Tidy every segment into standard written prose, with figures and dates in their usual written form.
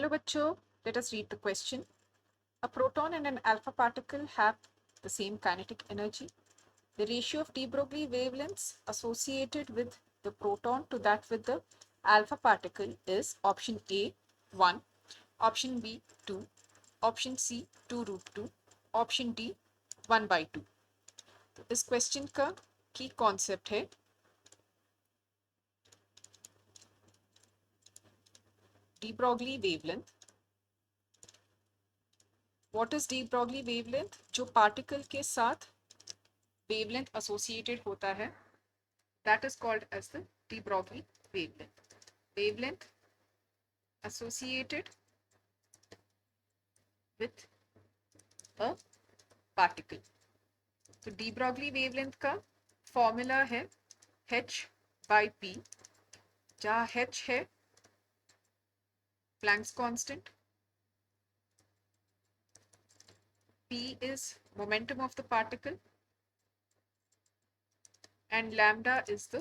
Hello bachcho, let us read the question. A proton and an alpha particle have the same kinetic energy. The ratio of de Broglie wavelengths associated with the proton to that with the alpha particle is option A 1, option B 2, option C 2 root 2, option D 1 by 2. तो इस question का की concept है de Broglie wavelength. What is de Broglie wavelength? जो particle के साथ wavelength associated होता है, that is called as the de Broglie wavelength. Wavelength associated with a particle. तो de Broglie wavelength का फॉर्मूला है h by p, जहाँ h है Planck's constant, p is momentum of the particle, and lambda is the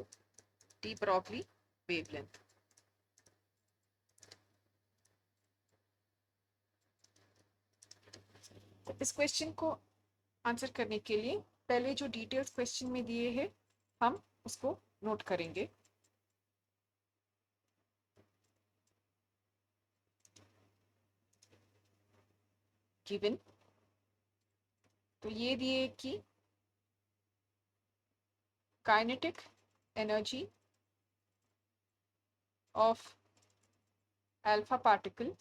de Broglie wavelength. इस question को answer करने के लिए पहले जो डिटेल्स क्वेश्चन में दिए हैं हम उसको नोट करेंगे. गिवन तो ये दिए कि kinetic energy of alpha particle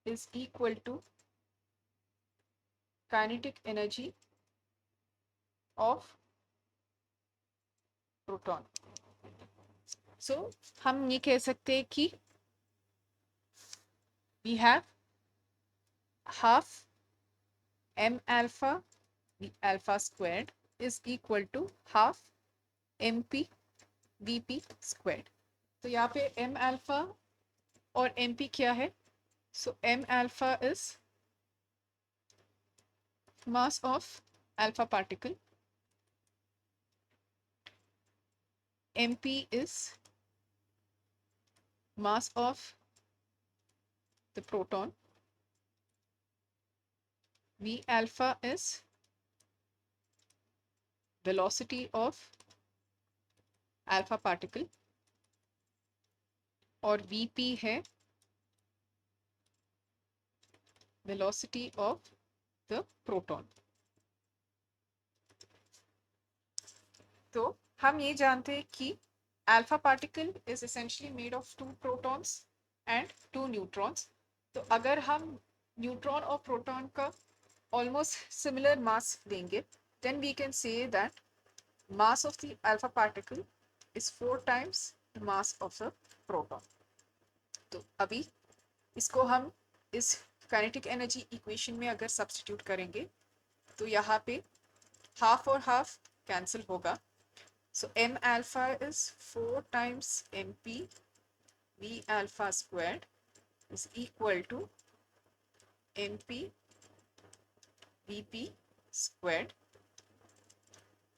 is equal to kinetic energy of proton. So हम ये कह सकते हैं कि we have half m alpha v alpha squared is equal to half mp vp squared. तो यहाँ पे m alpha और mp क्या है? So m alpha is mass of alpha particle, mp is mass of the proton, v alpha is velocity of alpha particle और vp है velocity of the proton. तो हम ये जानते हैं कि alpha particle is essentially made of 2 protons and 2 neutrons. तो अगर हम न्यूट्रॉन और प्रोटॉन का almost similar mass देंगे, then we can say that mass of the alpha particle is 4 times the mass of the proton. तो अभी इसको हम इस काइनेटिक एनर्जी इक्वेशन में अगर सब्स्टिट्यूट करेंगे तो यहाँ पे हाफ और हाफ कैंसिल होगा. So m alpha is 4 times mp v alpha squared is equal to mp vp squared.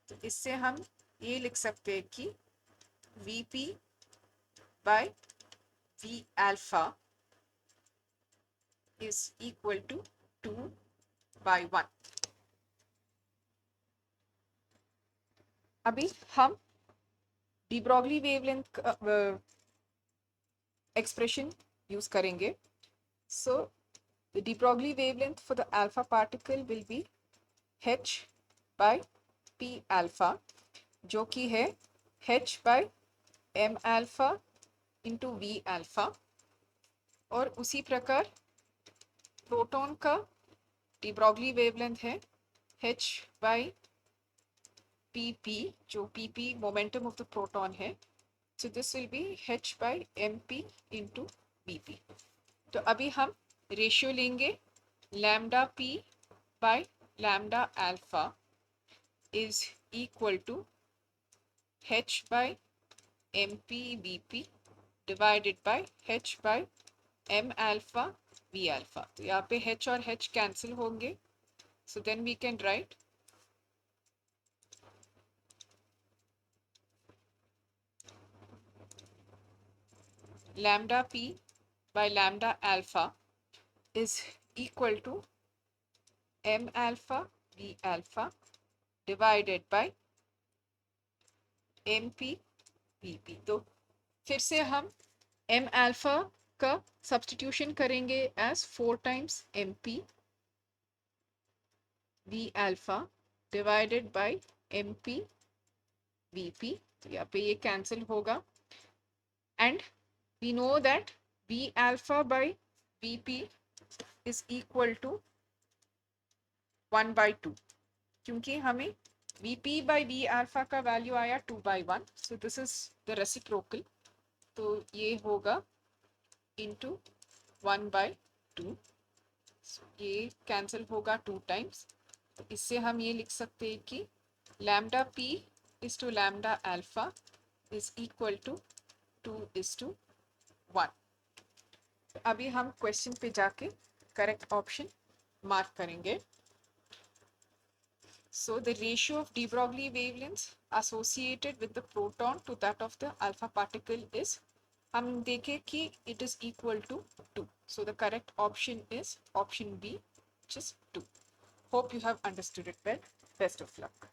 तो इससे हम ये लिख सकते हैं कि vp by v alpha is equal to 2 by 1. अभी हम de Broglie wavelength expression use करेंगे. So the de Broglie wavelength for the alpha particle will be h by p alpha, जो कि है h by m alpha into v alpha. और उसी प्रकार proton का de Broglie wavelength है h by pp, जो pp momentum of the proton है. So this will be h by mp into vp. तो अभी हम रेशियो लेंगे lambda p by lambda alpha is equal to h by mp vp divided by h by m alpha v alpha. तो यहाँ पे h और h cancel होंगे. So then we can write lambda p by lambda alpha is equal to m alpha v alpha divided by mp vp. तो फिर से हम m alpha का सब्स्टिट्यूशन करेंगे as 4 times mp v alpha divided by mp vp. तो यहाँ पे ये कैंसिल होगा and we know that v alpha by vp is equal to 1/2 क्योंकि हमें vp by v alpha का वैल्यू आया 2/1. so this is the reciprocal. तो ये होगा into 1/2. so ये कैंसिल होगा 2 times. तो इससे हम ये लिख सकते हैं कि lambda p is to lambda alpha is equal to 2:1. अभी हम क्वेश्चन पे जाके करेक्ट ऑप्शन मार्क करेंगे. So the ratio of de Broglie wavelengths associated with the proton to that of the alpha particle is, हम देखें कि it is equal to 2. So the correct option is option B, which is 2. Hope you have understood it well. Best of luck.